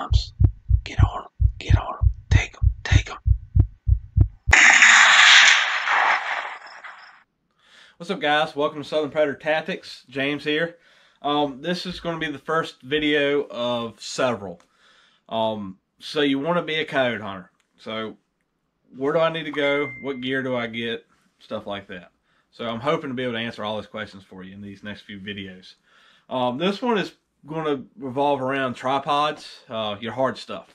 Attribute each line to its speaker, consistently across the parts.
Speaker 1: times. Get on them, take them.
Speaker 2: What's up, guys? Welcome to Southern Predator Tactics. James here. This is going to be the first video of several. So you want to be a coyote hunter. So where do I need to go? What gear do I get? Stuff like that. So I'm hoping to be able to answer all those questions for you in these next few videos. This one is going to revolve around tripods, your hard stuff.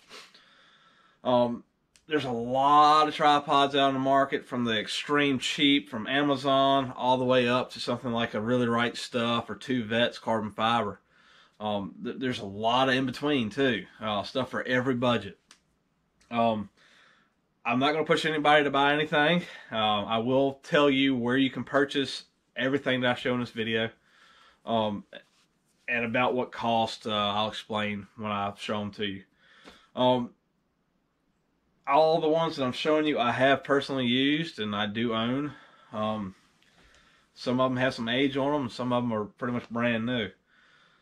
Speaker 2: There's a lot of tripods out in the market, from the extreme cheap from Amazon all the way up to something like a Really Right Stuff or 2 Vets carbon fiber. There's a lot of in between too, stuff for every budget. I'm not going to push anybody to buy anything. I will tell you where you can purchase everything that I show in this video, and about what cost. I'll explain when I show them to you. All the ones that I'm showing you I have personally used and I do own. Some of them have some age on them, and some of them are pretty much brand new.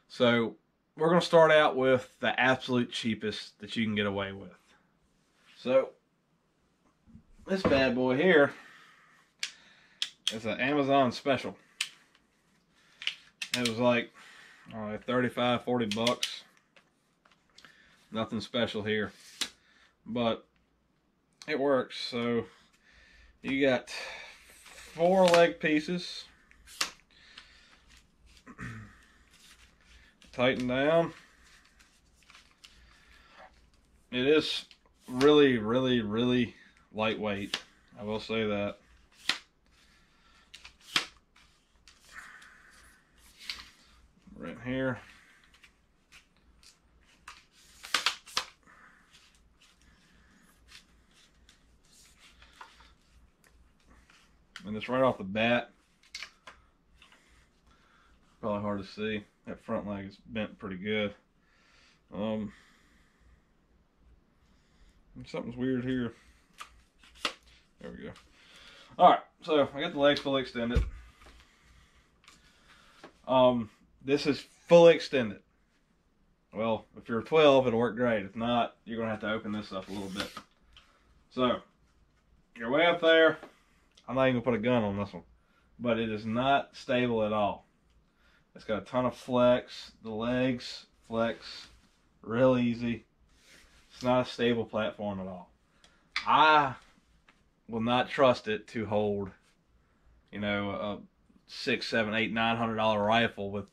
Speaker 2: So we're going to start out with the absolute cheapest that you can get away with. So this bad boy here is an Amazon special. It was like 35, 40 bucks. Nothing special here, but it works. So you got 4 leg pieces, tighten down. It is really, really, really lightweight, I will say that. Right here. And it's right off the bat. Probably hard to see. That front leg is bent pretty good. Something's weird here. There we go. Alright, so I got the legs fully extended. This is fully extended. Well, if you're 12, it'll work great. If not, you're going to have to open this up a little bit. So, you're way up there. I'm not even going to put a gun on this one. But it is not stable at all. It's got a ton of flex. The legs flex real easy. It's not a stable platform at all. I will not trust it to hold, you know, a $600, $700, $800, $900 rifle with,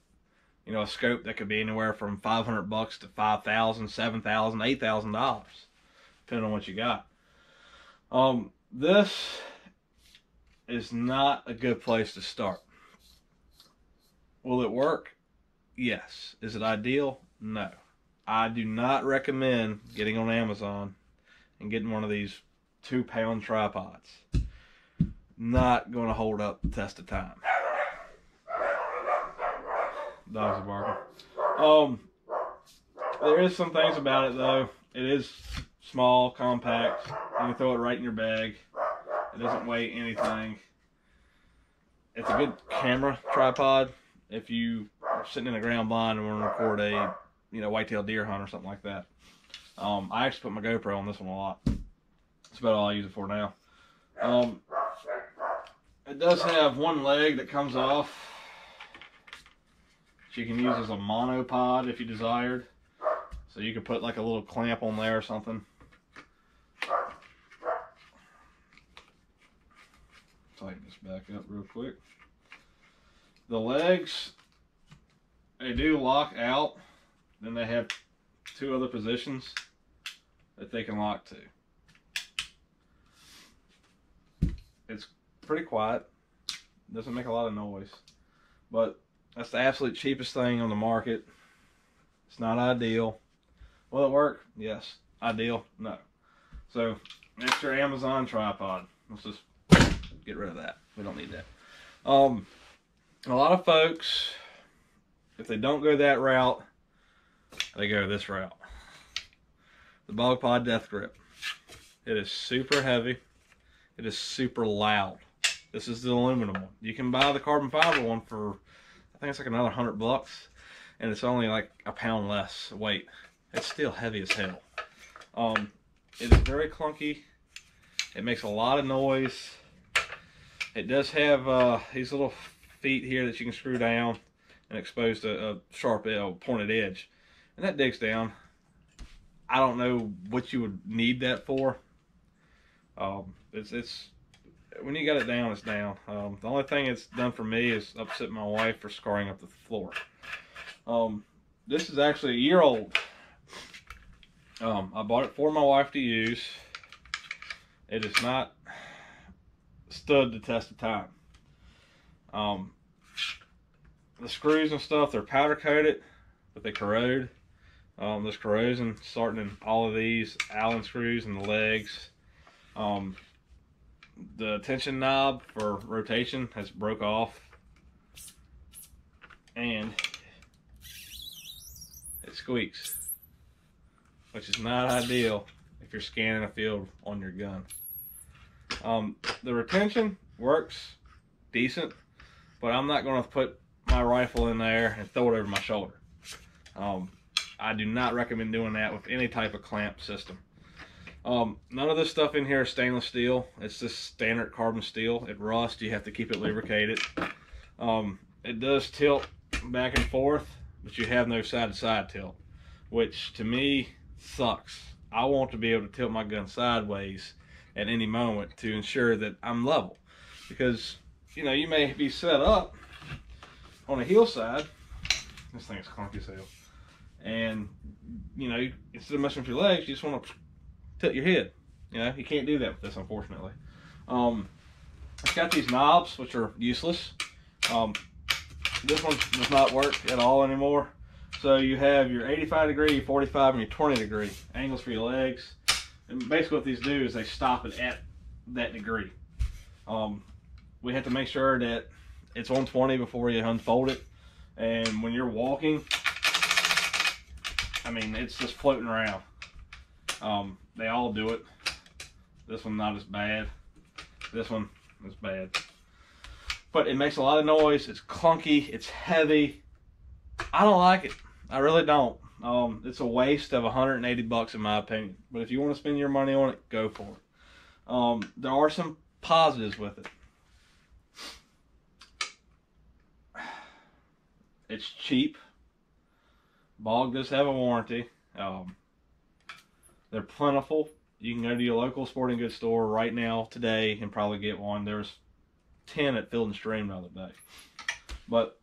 Speaker 2: you know, a scope that could be anywhere from $500 to $5,000, $7,000, $8,000, depending on what you got. This is not a good place to start. Will it work? Yes. Is it ideal? No. I do not recommend getting on Amazon and getting one of these 2-pound tripods. Not going to hold up the test of time. Dogs are barking. There is some things about it though. It is small, compact. You can throw it right in your bag. It doesn't weigh anything. It's a good camera tripod if you are sitting in a ground blind and want to record a, you know, white-tailed deer hunt or something like that. I actually put my GoPro on this one a lot. That's about all I use it for now. It does have one leg that comes off, which you can use as a monopod if you desired. So you could put like a little clamp on there or something. Tighten this back up real quick. The legs, they do lock out. Then they have 2 other positions that they can lock to. It's pretty quiet. Doesn't make a lot of noise. But that's the absolute cheapest thing on the market. It's not ideal. Will it work? Yes. Ideal? No. So, that's your Amazon tripod. Let's just get rid of that. We don't need that. A lot of folks, if they don't go that route, they go this route. The Bog Pod Death grip. It is super heavy. It is super loud. This is the aluminum one. You can buy the carbon fiber one for, I think it's like another $100, and it's only like a pound less weight. it's still heavy as hell. It is very clunky. It makes a lot of noise. It does have these little feet here that you can screw down and expose a sharp pointed edge, and that digs down. I don't know what you would need that for. It's when you got it down, it's down. The only thing it's done for me is upset my wife for scarring up the floor. This is actually a year old. I bought it for my wife to use. It has not stood the test of time. The screws and stuff, they're powder coated, but they corrode. There's corrosion starting in all of these Allen screws and the legs. The tension knob for rotation has broke off, and it squeaks, which is not ideal if you're scanning a field on your gun. The retention works decent, but I'm not going to put my rifle in there and throw it over my shoulder. I do not recommend doing that with any type of clamp system. None of this stuff in here is stainless steel. It's just standard carbon steel. It rusts. You have to keep it lubricated. It does tilt back and forth, but you have no side-to-side tilt, which to me sucks. I want to be able to tilt my gun sideways at any moment to ensure that I'm level, because you know, you may be set up on a hillside. This thing is clunky as hell, and you know, instead of messing with your legs, you just want to tilt your head. You know, you can't do that with this, unfortunately. It's got these knobs, which are useless. This one does not work at all anymore. So you have your 85 degree, your 45, and your 20 degree angles for your legs. And basically what these do is they stop it at that degree. We have to make sure that it's on 20 before you unfold it. And when you're walking, I mean, it's just floating around. They all do it. This one not as bad. This one is bad. But it makes a lot of noise. It's clunky. It's heavy. I don't like it. I really don't. It's a waste of $180 in my opinion. But if you want to spend your money on it, go for it. There are some positives with it. It's cheap. Bog does have a warranty. They're plentiful. You can go to your local sporting goods store right now, today, and probably get one. There's 10 at Field and Stream the other day. But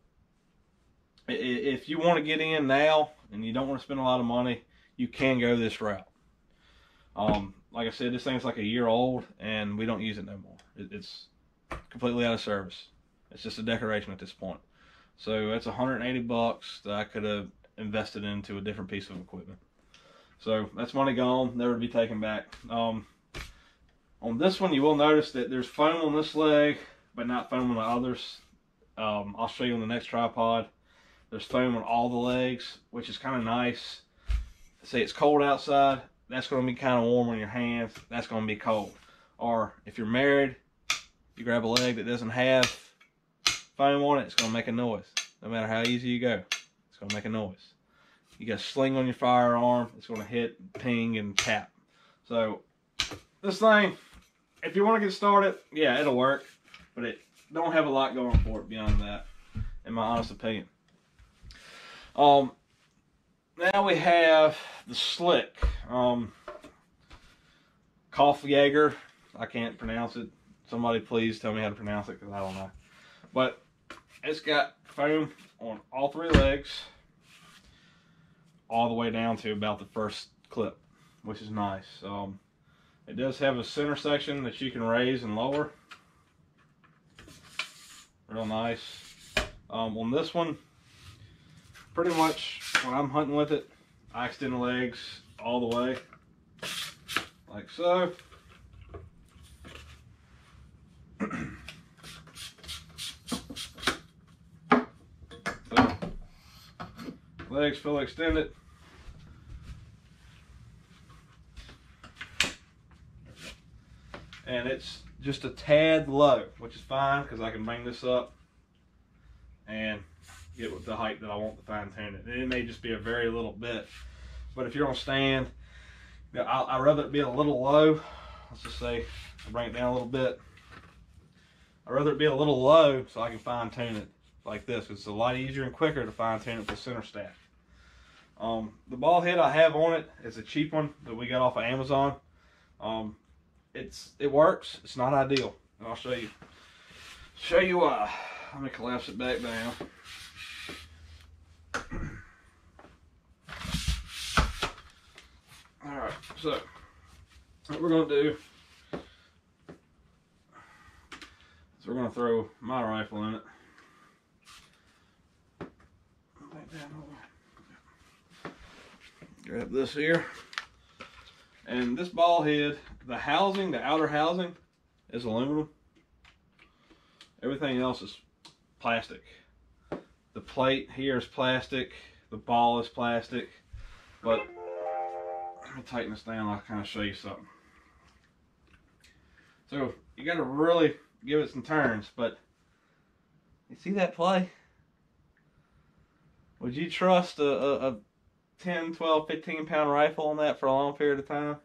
Speaker 2: if you want to get in now and you don't want to spend a lot of money, you can go this route. Like I said, this thing's like a year old, and we don't use it no more. It's completely out of service. It's just a decoration at this point. So that's $180 that I could have invested into a different piece of equipment. So that's money gone, never to be taken back. On this one, you will notice that there's foam on this leg, but not foam on the others. I'll show you on the next tripod. There's foam on all the legs, which is kind of nice. Say it's cold outside, that's going to be kind of warm on your hands. That's going to be cold. Or if you're married, you grab a leg that doesn't have foam on it, it's going to make a noise. No matter how easy you go, it's going to make a noise. You got a sling on your firearm, it's going to hit, ping, and tap. So this thing, if you want to get started, yeah, it'll work, but it don't have a lot going for it beyond that, in my honest opinion. Now we have the Slik Jaeger. I can't pronounce it. Somebody please tell me how to pronounce it, because I don't know. But it's got foam on all three legs, all the way down to about the first clip, which is nice. It does have a center section that you can raise and lower. Real nice. On this one, pretty much when I'm hunting with it, I extend the legs all the way, like so. So legs fully extended. And it's just a tad low, which is fine because I can bring this up and get with the height that I want to fine tune it. And it may just be a very little bit, But if you're on stand, I'd rather it be a little low. Let's just say, I'll bring it down a little bit. I'd rather it be a little low so I can fine tune it like this. It's a lot easier and quicker to fine tune it with center stack. The ball head I have on it is a cheap one that we got off of Amazon. It works. It's not ideal, and I'll show you why. Let me collapse it back down. All right, so what we're gonna do is we're gonna throw my rifle in it. Grab this here, and this ball head, the housing, the outer housing, is aluminum. Everything else is plastic. The plate here is plastic. The ball is plastic. But let me tighten this down. I'll kind of show you something. So you got to really give it some turns. But you see that play? Would you trust a 10, 12, 15 pound rifle on that for a long period of time?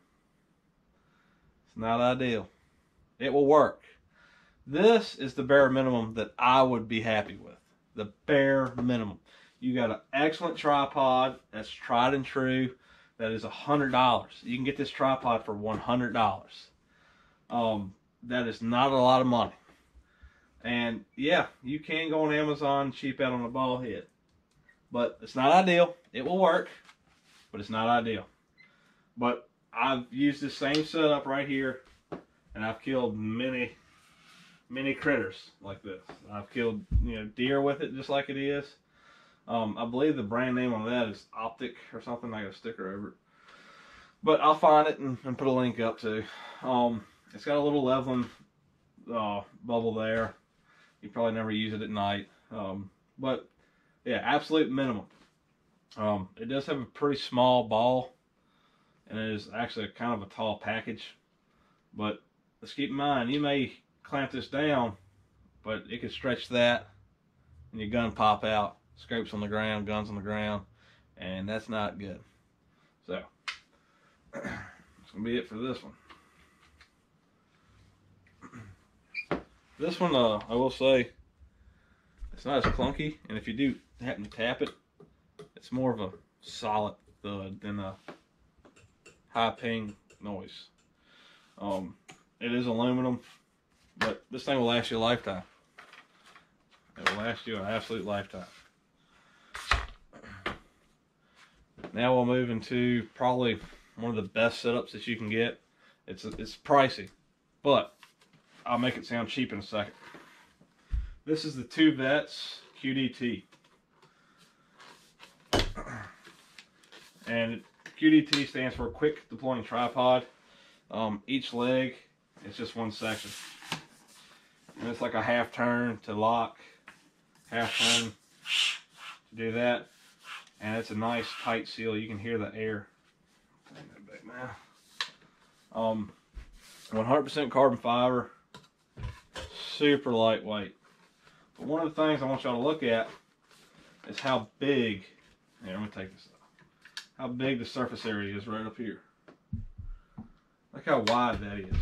Speaker 2: It's not ideal. It will work. This is the bare minimum that I would be happy with. The bare minimum. You got an excellent tripod that's tried and true. That is $100. You can get this tripod for $100. That is not a lot of money. And yeah, you can go on Amazon, cheap out on a ball head. But it's not ideal. It will work, but it's not ideal. But I've used the same setup right here, and I've killed many critters like this. I've killed, deer with it just like it is. I believe the brand name on that is Optic or something. I got a sticker over it. But I'll find it and put a link up too. It's got a little leveling bubble there. You probably never use it at night. But yeah, absolute minimum. It does have a pretty small ball, and it is actually kind of a tall package. But let's keep in mind, you may clamp this down, but it could stretch that, and your gun pop out, scrapes on the ground, guns on the ground, and that's not good. So that's gonna be it for this one. This one, I will say, it's not as clunky, and if you do happen to tap it, it's more of a solid thud than a high ping noise. It is aluminum, but this thing will last you a lifetime. It will last you an absolute lifetime. Now we'll move into probably one of the best setups that you can get. It's pricey, but I'll make it sound cheap in a second. This is the 2 Vets QDT. And QDT stands for Quick Deploying Tripod. Each leg is just one section. And it's like a half turn to lock, half turn to do that. And it's a nice tight seal. You can hear the air. Take that back now. 100% carbon fiber. Super lightweight. But one of the things I want y'all to look at is how big, here, let me take this off, how big the surface area is right up here. Look how wide that is.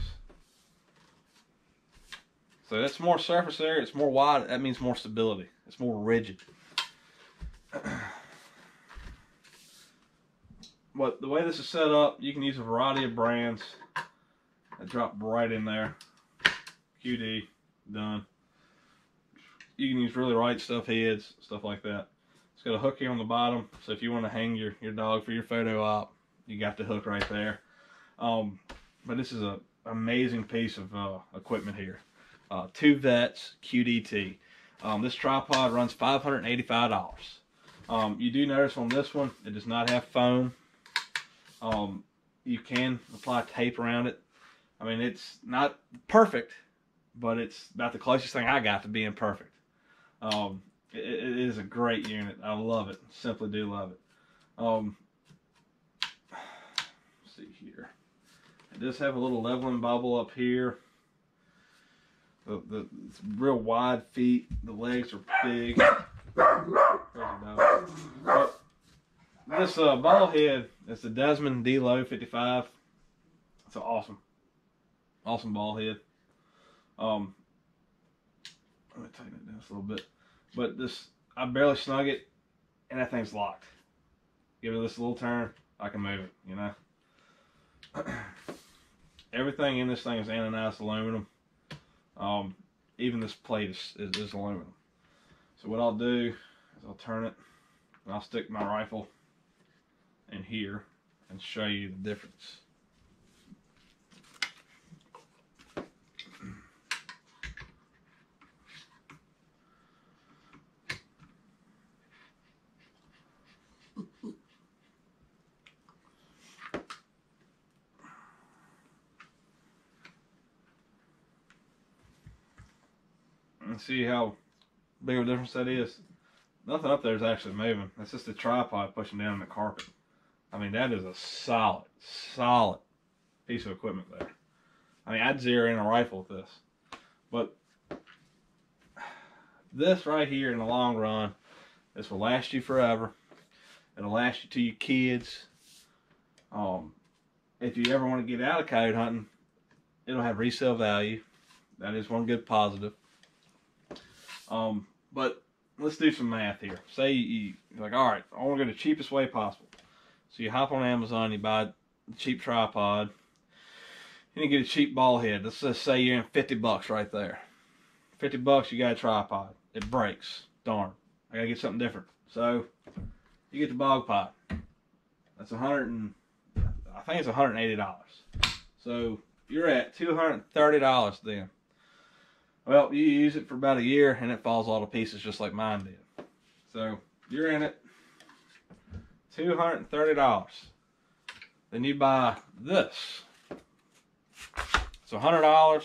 Speaker 2: So that's more surface area, it's more wide, that means more stability. It's more rigid. But the way this is set up, you can use a variety of brands that drop right in there. QD, done. You can use really right stuff heads, stuff like that. It's got a hook here on the bottom, so if you want to hang your dog for your photo op, you got the hook right there. But this is an amazing piece of equipment here. 2 Vets QDT. This tripod runs $585. You do notice on this one, it does not have foam. You can apply tape around it. I mean, it's not perfect, but it's about the closest thing I got to being perfect. It is a great unit. I love it. Simply do love it. Let's see here. It does have a little leveling bubble up here. It's real wide feet. The legs are big. But this ball head It's the Desmond D-Low 55. It's an awesome ball head. Let me tighten it down just a little bit. But this, I barely snug it, and that thing's locked. Give it this little turn, I can move it, you know. Everything in this thing is anodized aluminum. Even this plate is aluminum. So what I'll do is I'll turn it, and I'll stick my rifle in here and show you the difference. And see how big of a difference that is. Nothing up there is actually moving. That's just the tripod pushing down the carpet. I mean, that is a solid piece of equipment there. I mean, I'd zero in a rifle with this. But this right here in the long run, this will last you forever. It'll last you to your kids. If you ever want to get out of coyote hunting, it'll have resale value. That is one good positive. But let's do some math here. Say you're like, all right, I want to go the cheapest way possible. So you hop on Amazon, you buy a cheap tripod, and you get a cheap ball head. Let's just say you're in 50 bucks right there. 50 bucks, you got a tripod. It breaks. Darn. I gotta get something different. So you get the Bogpod. That's I think it's $180. So you're at $230 then. Well, you use it for about a year and it falls all to pieces just like mine did. So you're in it, $230. Then you buy this. So $100.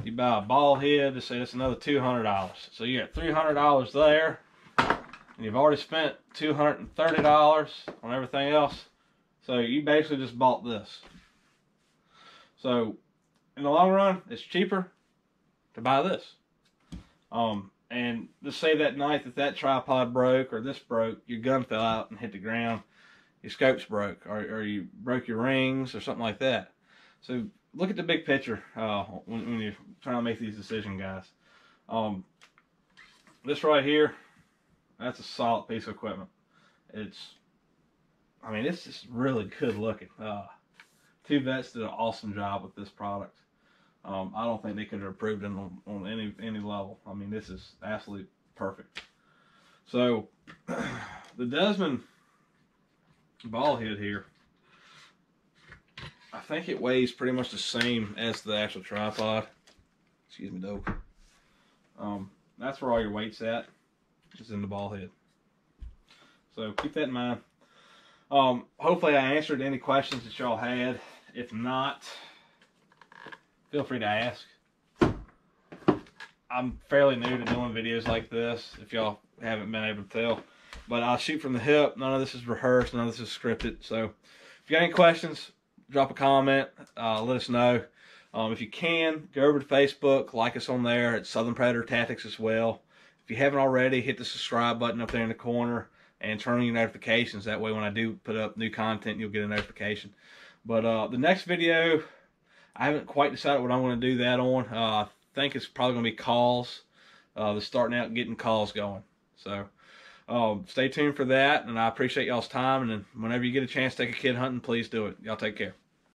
Speaker 2: You buy a ball head, to say that's another $200. So you're at $300 there. And you've already spent $230 on everything else. So you basically just bought this. So in the long run, it's cheaper to buy this. And just say that night that tripod broke or this broke, your gun fell out and hit the ground, your scopes broke, or you broke your rings or something like that. So look at the big picture when you're trying to make these decisions, guys. This right here, that's a solid piece of equipment. I mean, it's just really good looking. Two Vets did an awesome job with this product. I don't think they could have improved it on any level. I mean, this is absolutely perfect. So, the Desmond ball head here, I think it weighs pretty much the same as the actual tripod. Excuse me, dog. That's where all your weight's at. It's in the ball head. So, keep that in mind. Hopefully I answered any questions that y'all had. If not, feel free to ask. I'm fairly new to doing videos like this, if y'all haven't been able to tell. But I'll shoot from the hip. None of this is rehearsed. None of this is scripted. So if you got any questions, drop a comment. Let us know. If you can, go over to Facebook. Like us on there. It's Southern Predator Tactics as well. If you haven't already, hit the subscribe button up there in the corner and turn on your notifications. That way when I do put up new content, you'll get a notification. But the next video, I haven't quite decided what I'm going to do that on. I think it's probably going to be calls. They're starting out and getting calls going. So stay tuned for that, and I appreciate y'all's time. And whenever you get a chance to take a kid hunting, please do it. Y'all take care.